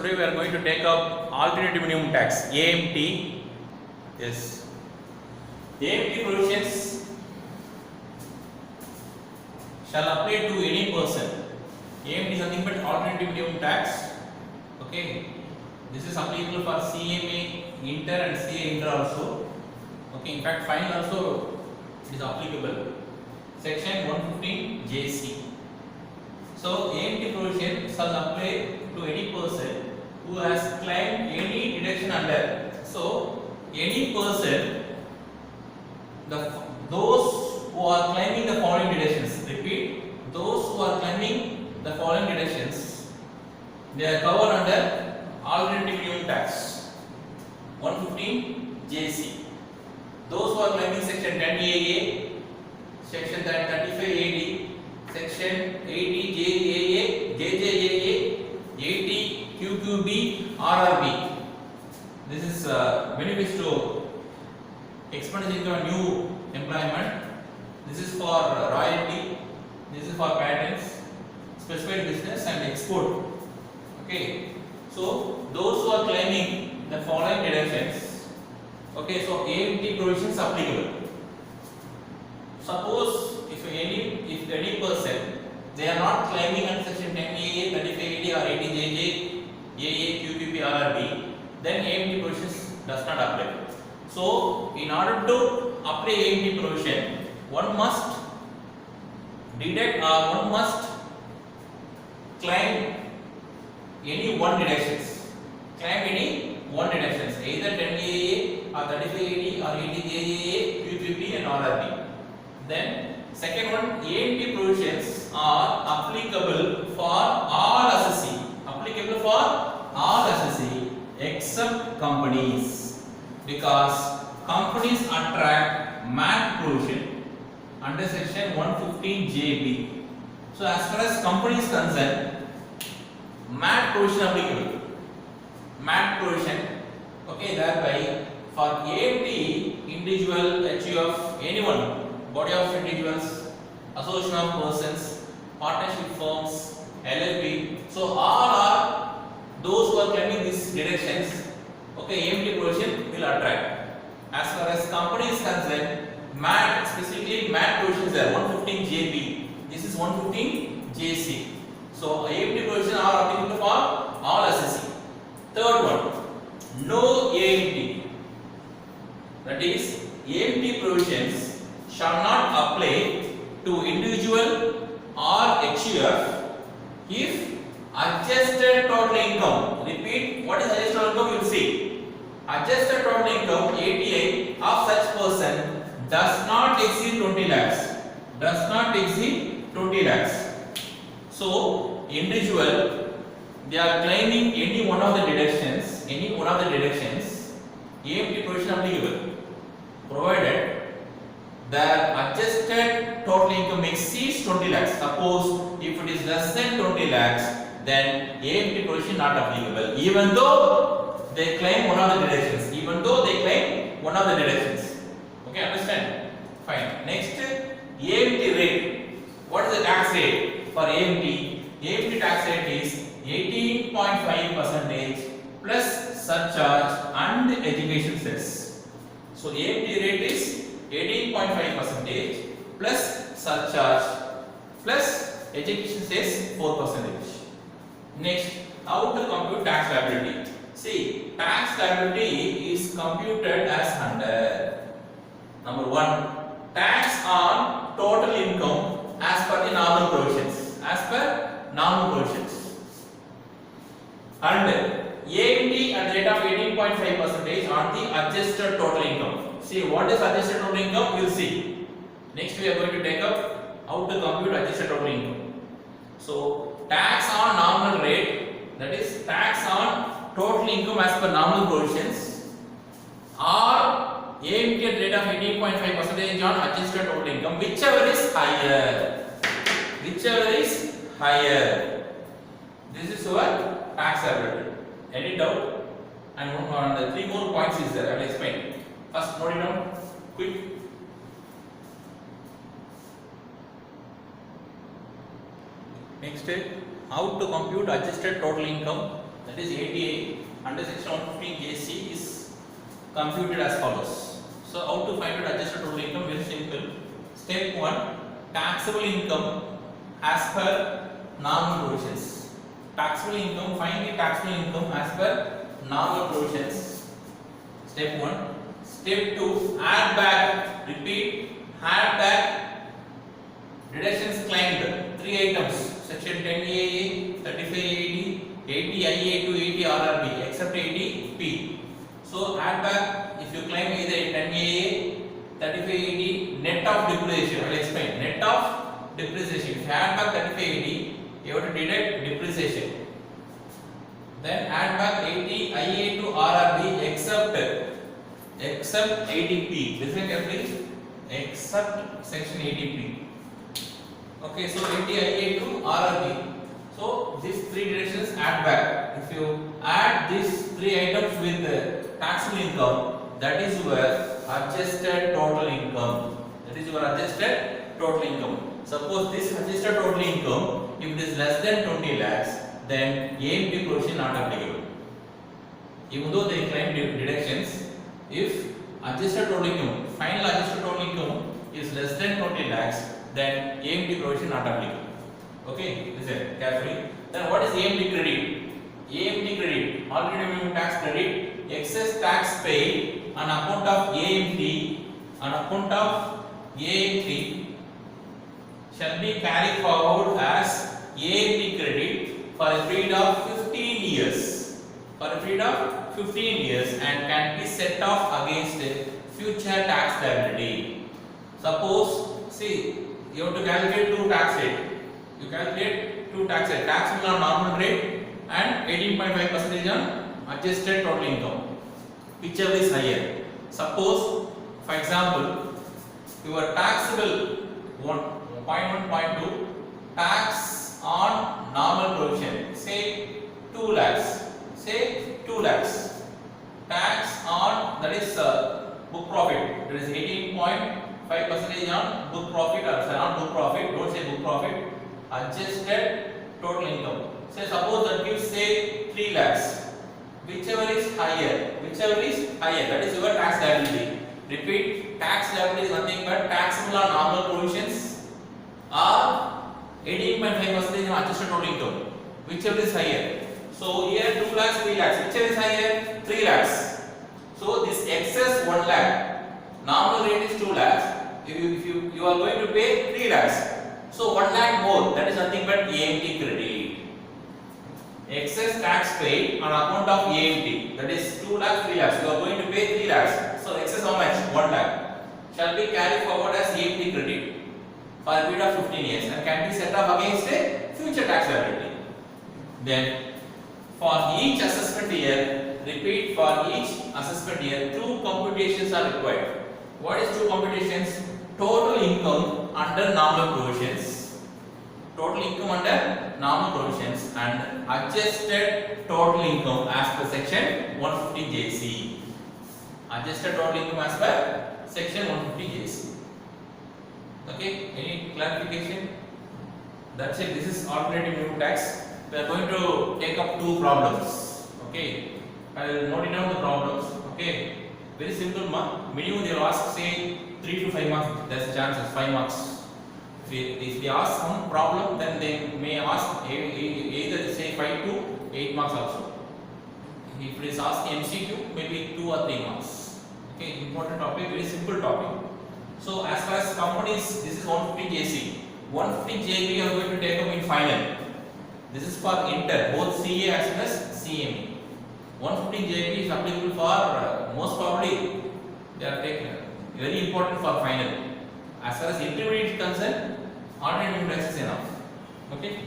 today we are going to take up alternative minimum tax AMT. Yes, AMT provisions shall apply to any person. AMT is nothing but alternative minimum tax. Okay, this is applicable for CMA Inter and CA Inter also. Okay, in fact, final also it is applicable. Section 115 JC. So AMT provision shall apply to any person who has claimed any deduction under. So any person, those who are claiming the following deductions. Repeat, those who are claiming the following deductions, they are covered under alternative minimum tax 115 JC. Those who are claiming section 10 AA, section 35 AD, section 80 JAA, JJAA, 80 QQB, RRB. This is benefits to expenditure into a new employment. This is for royalty. This is for patents, specified business and export. Okay. So those who are claiming the following deductions. Okay. So AMT provisions applicable. Suppose if any person, they are not claiming under section 10 AA, 35 AD or 80 JJ, AA, QQB, RRB, then AMT provisions does not apply. So in order to apply AMT provision, one must deduct or one must claim any one deductions. Claim any one deductions, either 10 AA or 35 AD or 80 JJA, QQB and RRB. Then second one, AMT provisions are applicable for all assessee. Applicable for all assessee except companies, because companies attract MAT provision under section 115 JB. So as far as company is concerned, MAT provision applicable. MAT provision. Okay, thereby for AMT, individual, HUF, anyone, body of individuals, association of persons, partnership firms, LLP. So all are those who are claiming these deductions. Okay, AMT provision will attract. As far as company is concerned, MAT, specifically MAT provisions are 115 JB. This is 115 JC. So AMT provisions are applicable for all assessing. Third one, no AMT. That is, AMT provisions shall not apply to individual or HUF if adjusted total income. Repeat, what is adjusted total income? You will see. Adjusted total income ATI of such person does not exceed 20 lakhs. Does not exceed 20 lakhs. So individual, they are claiming any one of the deductions. Any one of the deductions, AMT provision applicable, provided the adjusted total income exceeds 20 lakhs. Suppose if it is less than 20 lakhs, then AMT provision not applicable, even though they claim one of the deductions. Even though they claim one of the deductions. Okay, understand? Fine. Next, AMT rate. What is the tax rate for AMT? AMT tax rate is 18.5% plus surcharge and education cess. So AMT rate is 18.5% plus surcharge plus education cess 4%. Next, how to compute tax liability? See, tax liability is computed as under number 1, tax on total income as per the normal provisions. As per normal provisions. And AMT at the rate of 18.5% on the adjusted total income. See, what is adjusted total income? We will see. Next we are going to take up how to compute adjusted total income. So tax on nominal rate, that is tax on total income as per normal provisions, or AMT at rate of 18.5% on adjusted total income, whichever is higher. Whichever is higher. This is your tax liability. Any doubt? And on the 3 more points is there. I will explain. First, note it down. Quick. Next, how to compute adjusted total income that is 88 under section 115 JC is computed as follows. So how to find out adjusted total income? Very simple. Step 1, taxable income as per normal provisions. Taxable income, find the taxable income as per normal provisions. Step 1. Step 2, add back, repeat, add back deductions claimed, 3 items, section 10 AA, 35 AD, 80 IA to 80 RRB except 80 P. So add back, if you claim either 10 AA, 35 AD, net of depreciation, I will explain, net of depreciation. If you add back 35 AD, you have to deduct depreciation. Then add back 80 IA to RRB except 80P. Listen carefully. Except section 80P. Okay, so 80 IA to RRB. So these 3 deductions add back. If you add these 3 items with the taxable income, that is your adjusted total income. That is your adjusted total income. Suppose this adjusted total income, if it is less than 20 lakhs, then AMT provision not applicable. Even though they claim deductions, if adjusted total income, final adjusted total income is less than 20 lakhs, then AMT provision not applicable. Okay, listen carefully. Then what is AMT credit? AMT credit, already minimum tax credit, excess tax paid on account of AMT, shall be carried forward as AMT credit for a period of 15 years. For a period of 15 years and can be set off against future tax liability. Suppose, see, you have to calculate 2 tax rate. You calculate 2 tax rate, taxable on normal rate and 18.5% on adjusted total income. Whichever is higher. Suppose, for example, your taxable 1.1.2 tax on normal provision, say 2 lakhs. Say 2 lakhs. Tax on, that is book profit. That is 18.5% on book profit, or not book profit. Don't say book profit. Adjusted total income. Say suppose that gives say 3 lakhs. Whichever is higher, that is your tax liability. Repeat, tax liability is nothing but taxable on normal provisions or 18.5% on adjusted total income. Whichever is higher. So here 2 lakhs, 3 lakhs. Whichever is higher? 3 lakhs. So this excess 1 lakh. Normal rate is 2 lakhs. If you are going to pay 3 lakhs. So 1 lakh more. That is nothing but AMT credit. Excess tax paid on account of AMT. That is 2 lakhs, 3 lakhs. You are going to pay 3 lakhs. So excess how much? 1 lakh. Shall be carried forward as AMT credit for a period of 15 years and can be set off against a future tax liability. Then for each assessment year, repeat, for each assessment year, 2 computations are required. What is 2 computations? Total income under normal provisions. Total income under normal provisions and adjusted total income as per section 150 JC. Adjusted total income as per section 150 JC. Okay, any clarification? That's it. This is alternative minimum tax. We are going to take up 2 problems. Okay, I will note down the problems. Okay, very simple. Minimum they will ask say 3 to 5 marks. There's a chance it's 5 marks. If they ask some problem, then they may ask either say 5 to 8 marks also. If it is asked MCQ, maybe 2 or 3 marks. Okay, important topic, very simple topic. So as far as companies, this is 150 JC. 150 JB we are going to take up in final. This is for inter, both CA as well as CME. 150 JB is applicable for most probably they are taken very important for final. As far as intermediate is concerned, alternative minimum tax is enough. Okay,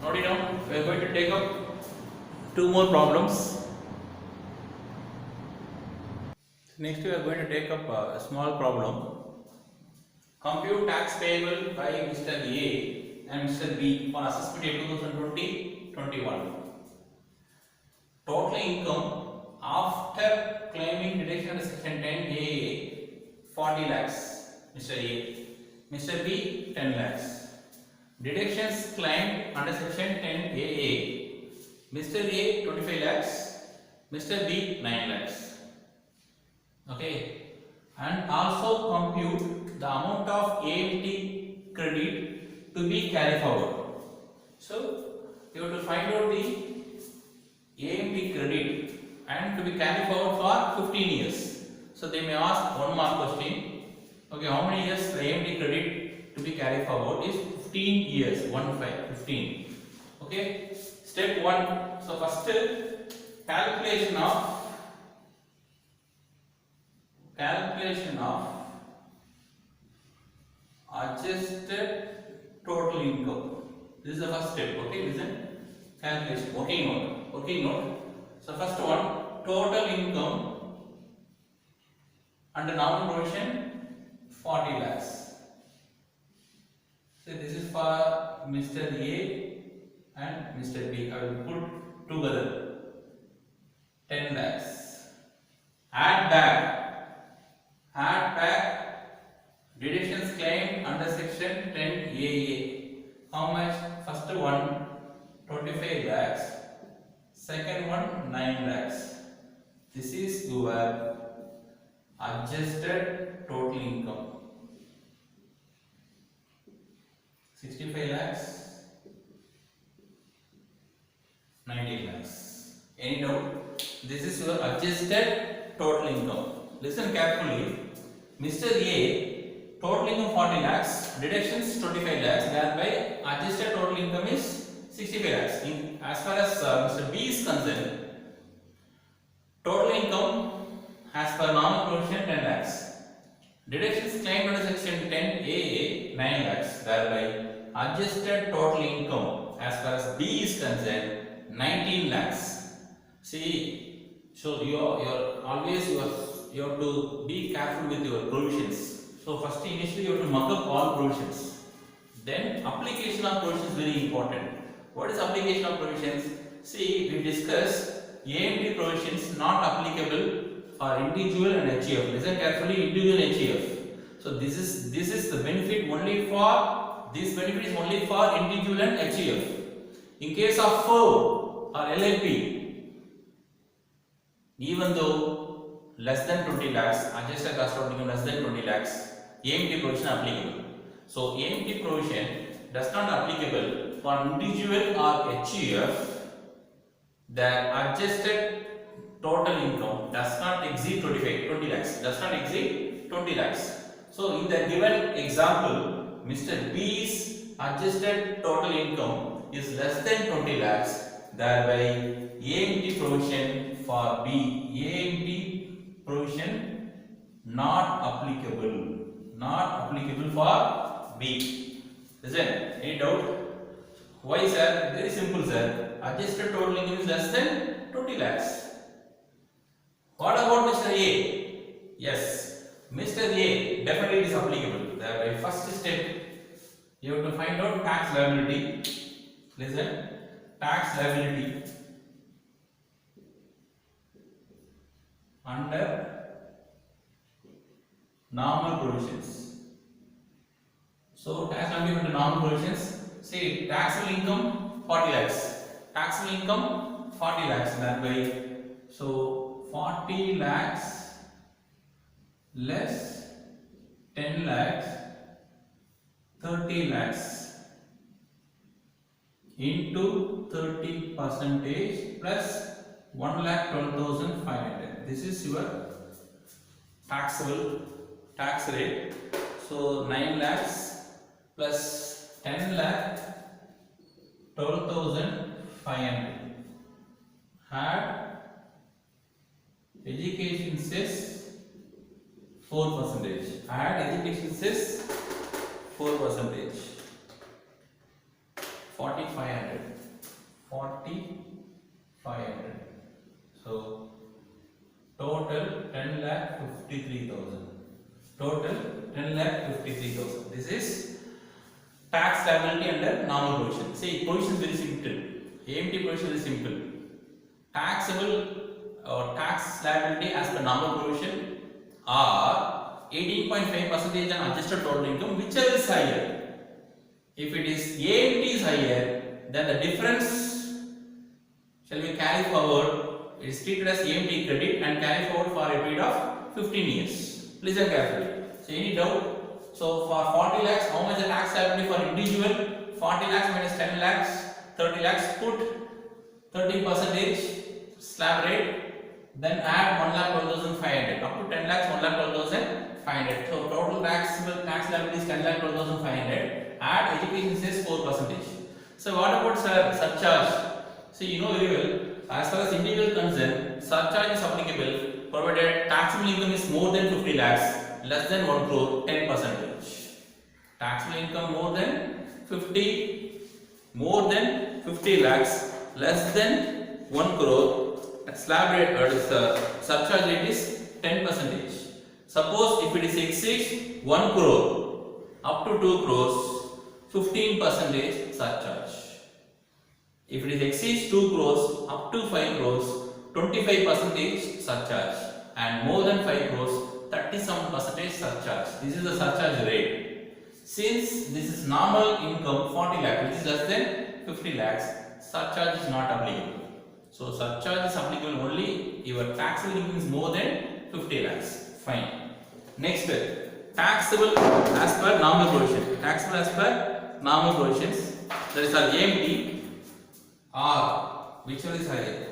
note it down. We are going to take up 2 more problems. Next we are going to take up a small problem. Compute tax payable by Mr. A and Mr. B for assessment year 2020-21. Total income after claiming deduction under section 10 AA 40 lakhs. Mr. A. Mr. B 10 lakhs. Deductions claimed under section 10 AA. Mr. A 25 lakhs, Mr. B 9 lakhs. Okay, and also compute the amount of AMT credit to be carried forward. So you have to find out the AMT credit and to be carried forward for 15 years. So they may ask one more question. Okay, how many years the AMT credit to be carried forward is 15 years. 15. Okay, step 1. So first calculation of adjusted total income. This is the first step. Okay, listen. Calculation. Working note. So first one, total income under nominal provision 40 lakhs. So this is for Mr. A and Mr. B. I will put together 10 lakhs. Add back deductions claimed under section 10AA. How much? First one 25 lakhs, second one 9 lakhs. This is your adjusted total income. 65 lakhs, 90 lakhs. Any doubt? This is your adjusted total income. Listen carefully. Mr. A, total income 40 lakhs, deductions 25 lakhs, thereby adjusted total income is 65 lakhs. As far as Mr. B is concerned, total income as per normal provision 10 lakhs. Deductions claimed under section 10AA 9 lakhs, thereby adjusted total income as far as B is concerned 19 lakhs. See, so you have to be careful with your provisions. So first initially you have to mark up all provisions. Then application of provisions is very important. What is application of provisions? See, we discussed AMT provisions not applicable for individual and HEF. Listen carefully, individual and HEF. So this is the benefit only for individual and HEF. In case of firm or LLP, even though less than 20 lakhs, adjusted gross total income less than 20 lakhs, AMT provision applicable. So AMT provision does not applicable for individual or HEF. The adjusted total income does not exceed 20 lakhs. Does not exceed 20 lakhs. So in the given example, Mr. B's adjusted total income is less than 20 lakhs. Thereby AMT provision for B, AMT provision not applicable for B. Listen, any doubt? Why, sir? Very simple, sir. Adjusted total income is less than 20 lakhs. What about Mr. A? Yes, Mr. A definitely is applicable. The first step, you have to find out tax liability. Listen, tax liability under normal provisions. So tax liability under normal provisions. See, taxable income 40 lakhs. Taxable income 40 lakhs. That way, so 40 lakhs less 10 lakhs, 30 lakhs into 30% plus 1,12,500. This is your taxable tax rate. So 9 lakhs plus 10 lakh 12,500. Had education cess 4%. Add education cess 4%. 4,500. 4,500. So total 10,53,000. Total 10,53,000. This is tax liability under normal provision. See, provision is very simple. AMT provision is simple. Taxable or tax liability as per normal provision are 18.5% on adjusted total income, whichever is higher. If it is AMT is higher, then the difference shall we carry forward? It is treated as AMT credit and carry forward for a period of 15 years. Listen carefully. So any doubt? So for 40 lakhs, how much the tax liability for individual? 40 lakhs minus 10 lakhs, 30 lakhs, put 30% slab rate, then add 1,12,500. Up to 10 lakhs, 1,12,500. So total tax liability is 10,12,500. Add education cess 4%. So what about surcharge? See, you know very well, as far as individual concerned, surcharge is applicable provided taxable income is more than 50 lakhs, less than 1 crore, 10%. Taxable income more than 50 lakhs, less than 1 crore, slab rate surcharge rate is 10%. Suppose if it exceeds 1 crore up to 2 crores, 15% surcharge. If it exceeds 2 crores up to 5 crores, 25% surcharge, and more than 5 crores, 37% surcharge. This is the surcharge rate. Since this is normal income 40 lakhs, which is less than 50 lakhs, surcharge is not applicable. So surcharge is applicable only if your taxable income is more than 50 lakhs. Fine. Next, taxable as per normal provision. Taxable as per normal provisions. That is our AMT. R, which one is higher?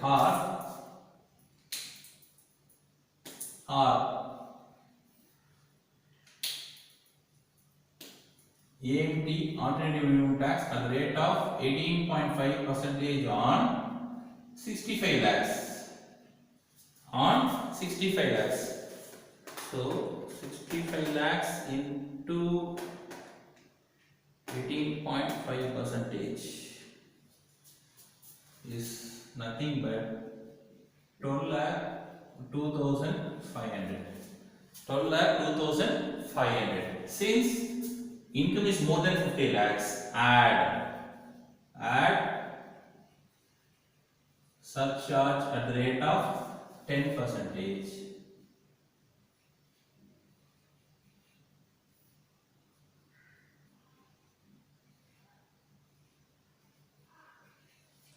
AMT, alternative minimum tax at the rate of 18.5% on 65 lakhs. On 65 lakhs. So 65 lakhs into 18.5% is nothing but 12 lakh 2,500. 12 lakh 2,500. Since income is more than 50 lakhs, add surcharge at the rate of 10%.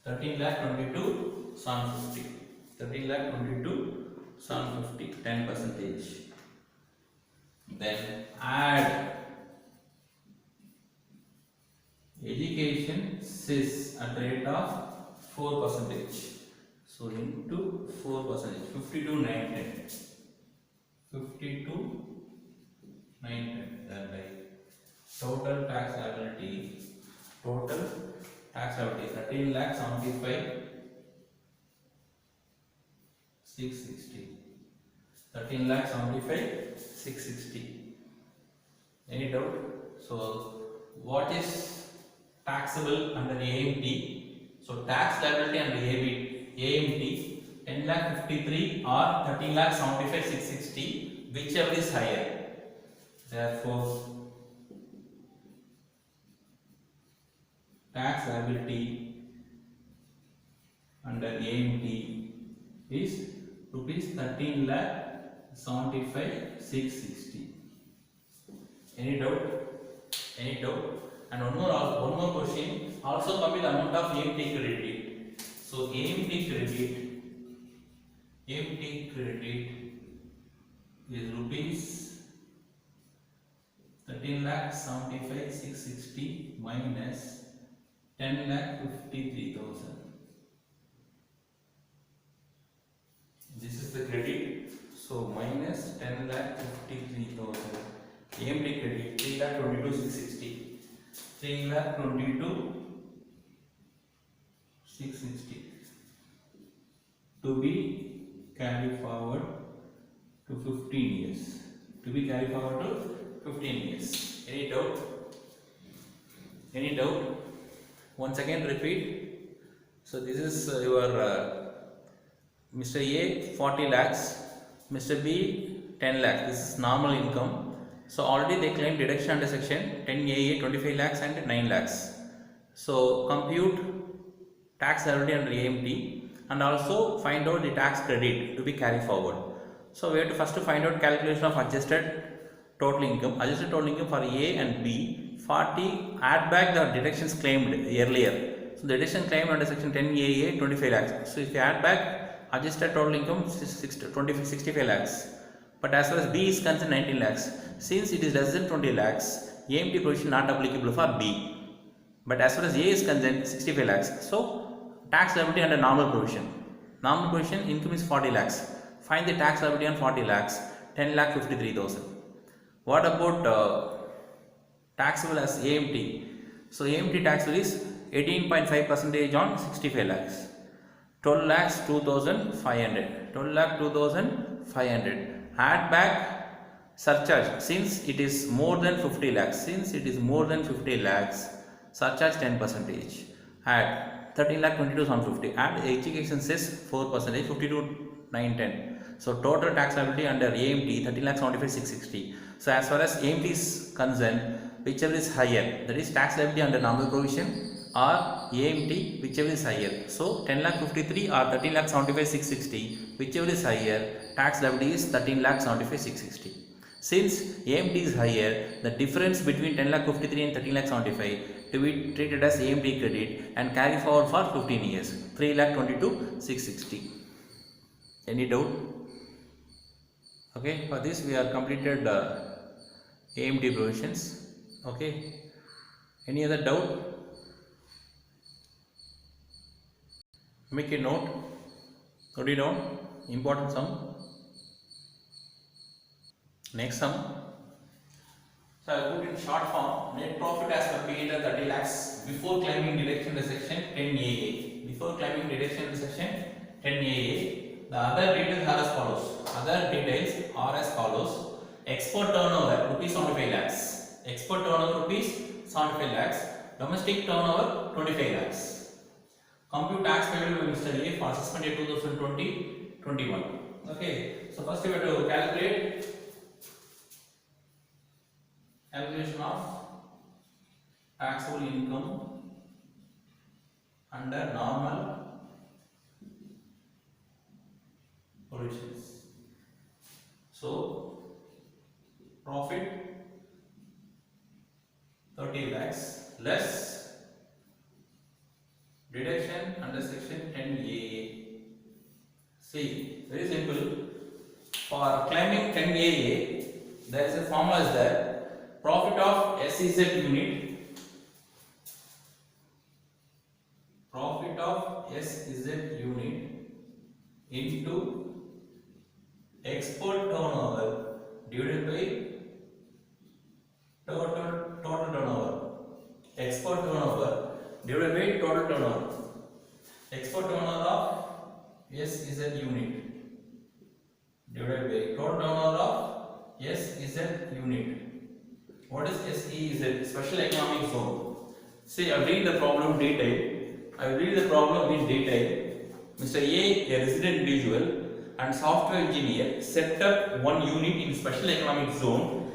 13,22,750. 13,22,750. 10%. Then add education cess at the rate of 4%. So into 4%. 52,910. 52,910. That right. Total tax liability. 13,75,660. 13,75,660. Any doubt? So what is taxable under AMT? So tax liability under AMT 10,53,000 or 13,75,660, whichever is higher. Therefore, tax liability under AMT is rupees 13,75,660. Any doubt? Any doubt? And one more question. Also come with the amount of AMT credit. So AMT credit is rupees 13,75,660 minus 10,53,000. This is the credit. So minus 10,53,000. AMT credit 3,22,660. 3,22,660 to be carried forward to 15 years. To be carried forward to 15 years. Any doubt? Any doubt? Once again repeat. So this is your Mr. A 40 lakhs, Mr. B 10 lakhs. This is normal income. So already they claim deduction under section 10AA 25 lakhs and 9 lakhs. So compute tax liability under AMT and also find out the tax credit to be carried forward. So we have to first find out calculation of adjusted total income. Adjusted total income for A and B 40, add back the deductions claimed earlier. So the deduction claimed under section 10AA 25 lakhs. So if you add back adjusted total income 65 lakhs. But as far as B is concerned 19 lakhs. Since it is less than 20 lakhs, AMT provision not applicable for B. But as far as A is concerned 65 lakhs. So tax liability under normal provision. Normal provision income is 40 lakhs. Find the tax liability on 40 lakhs, 10 lakh 53,000. What about taxable as AMT? So AMT taxable is 18.5% on 65 lakhs. 12 lakhs 2,500. 12 lakh 2,500. Add back surcharge since it is more than 50 lakhs. Since it is more than 50 lakhs, surcharge 10%. Add 13 lakh 22,750. Add education cess 4%, 52,910. So total tax liability under AMT 13 lakh 75,660. So as far as AMT is concerned, whichever is higher, that is tax liability under normal provision or AMT, whichever is higher. So 10 lakh 53 or 13 lakh 75,660, whichever is higher, tax liability is 13 lakh 75,660. Since AMT is higher, the difference between 10 lakh 53 and 13 lakh 75 to be treated as AMT credit and carry forward for 15 years. 3 lakh 22,660. Any doubt? Okay, for this we have completed AMT provisions. Okay, any other doubt? Make a note. Note it down. Important sum. Next sum. So I will put in short form. Net profit as per P&L 30 lakhs before claiming deduction in the section 10AA. Before claiming deduction in the section 10AA. The other details are as follows. Other details are as follows. Export turnover rupees 75 lakhs. Export turnover rupees 75 lakhs. Domestic turnover 25 lakhs. Compute tax payable by Mr. A for fiscal year 2020-21. Okay. So first we have to calculate calculation of taxable income under normal provisions. So profit 30 lakhs less deduction under section 10AA. See, very simple. For claiming 10AA, there is a formula is there. Profit of SEZ unit. Profit of SEZ unit into export turnover divided by total turnover. Export turnover divided by total turnover. Export turnover of SEZ unit divided by total turnover of SEZ unit. What is SEZ? Special Economic Zone. See, I will read the problem in detail. Mr. A resident individual and software engineer set up one unit in Special Economic Zone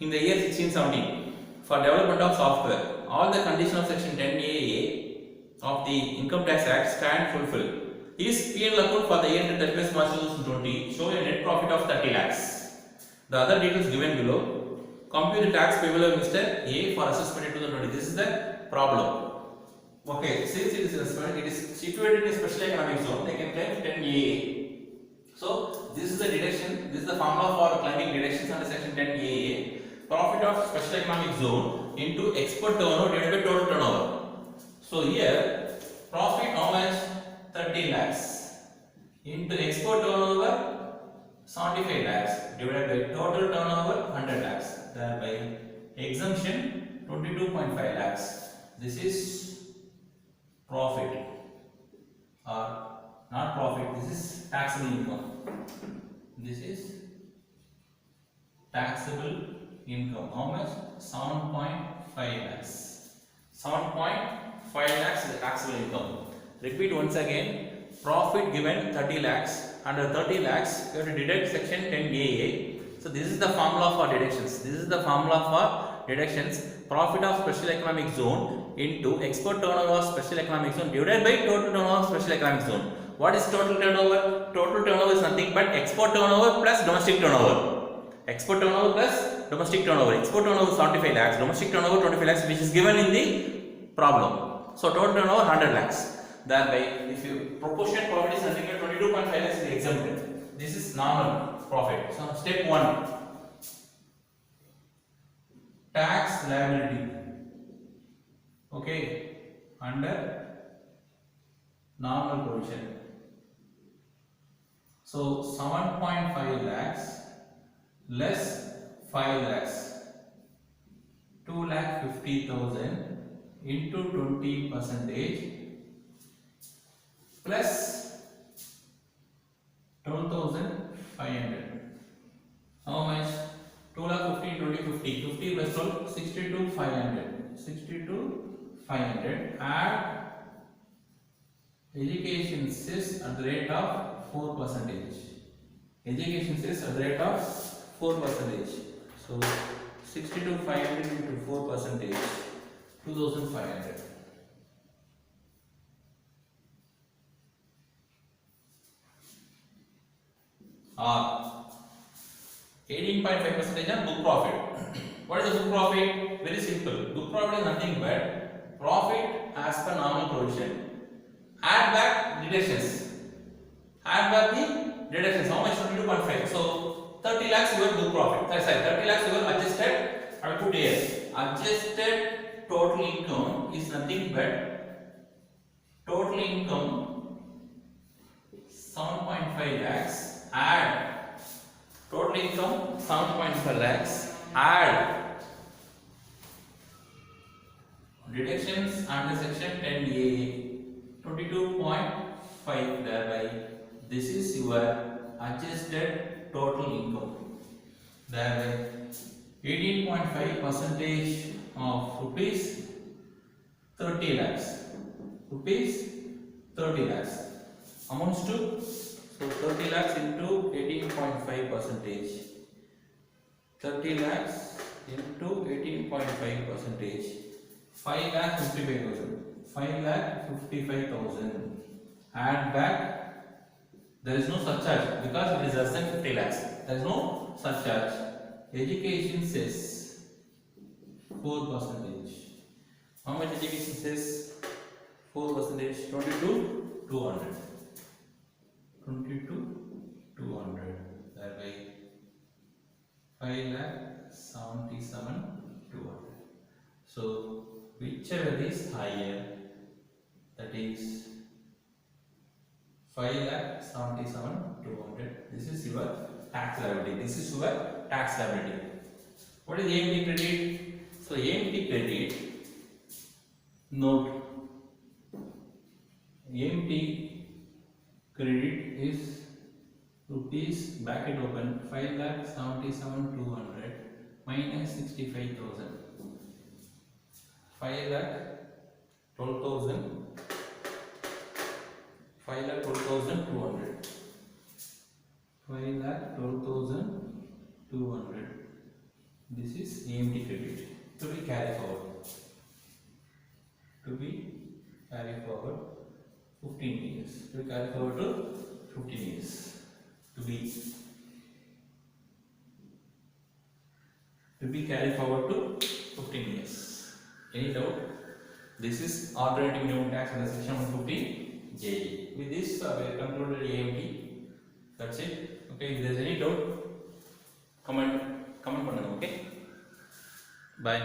in the year 1670 for development of software. All the conditions of section 10AA of the Income Tax Act stand fulfilled. His P&L account for the year ended 31st March 2020 show a net profit of 30 lakhs. The other details given below. Compute the tax payable of Mr. A for assessment in 2020. This is the problem. Okay, since it is assessment, it is situated in a special economic zone. They can claim 10AA. So this is the deduction. This is the formula for claiming deductions under section 10AA. Profit of special economic zone into export turnover divided by total turnover. So here profit how much? 30 lakhs into export turnover 75 lakhs divided by total turnover 100 lakhs. Thereby exemption 22.5 lakhs. This is profit or not profit. This is taxable income. This is taxable income. How much? 7.5 lakhs. 7.5 lakhs is the taxable income. Repeat once again. Profit given 30 lakhs. Under 30 lakhs, you have to deduct section 10AA. So this is the formula for deductions. Profit of special economic zone into export turnover of special economic zone divided by total turnover of special economic zone. What is total turnover? Total turnover is nothing but export turnover plus domestic turnover. Export turnover plus domestic turnover. Export turnover is 75 lakhs, domestic turnover 25 lakhs, which is given in the problem. So total turnover 100 lakhs. Thereby, if you proportionate profit is nothing but 22.5 lakhs is exempted. This is normal profit. So step 1, tax liability. Okay, under normal provision. So 7.5 lakhs less 5 lakhs, 2,50,000 into 20% plus 12,500. How much? 2,50,000 20 50. 50 plus 12, 62,500. 62,500. Add education cess at the rate of 4%. Education cess at the rate of 4%. So 62,500 into 4%, 2,500. Or 18.5% on book profit. What is the book profit? Very simple. Book profit is nothing but profit as per normal provision. Add back deductions. Add back the deductions. How much? 22.5. So 30 lakhs your book profit. Sorry, 30 lakhs your adjusted. I will put here. Adjusted total income is nothing but total income 7.5 lakhs. Add total income 7.5 lakhs. Add deductions under section 10A 22.5. Thereby, this is your adjusted total income. Thereby, 18.5% of rupees 30 lakhs. Rupees 30 lakhs amounts to, so 30 lakhs into 18.5%. 30 lakhs into 18.5%. 5 lakh 55,000. 5 lakh 55,000. Add back. There is no surcharge because it is less than 50 lakhs. There is no surcharge. Education cess 4%. How much education cess? 4%. 22,200. 22,200. Thereby 5,77,200. So whichever is higher, that is 5,77,200. This is your tax liability. This is your tax liability. What is AMT credit? So AMT credit note. AMT credit is rupees bracket open 5,77,200 minus 65,000. 5,12,000. 5,12,200. 5,12,200. This is AMT credit to be carried forward. To be carried forward 15 years. To be carried forward to 15 years. To be carried forward to 15 years. Any doubt? This is alternative minimum tax under section 150J. With this, we have concluded AMT. That's it. Okay. If there is any doubt, comment பண்ணுங்க. Okay. Bye.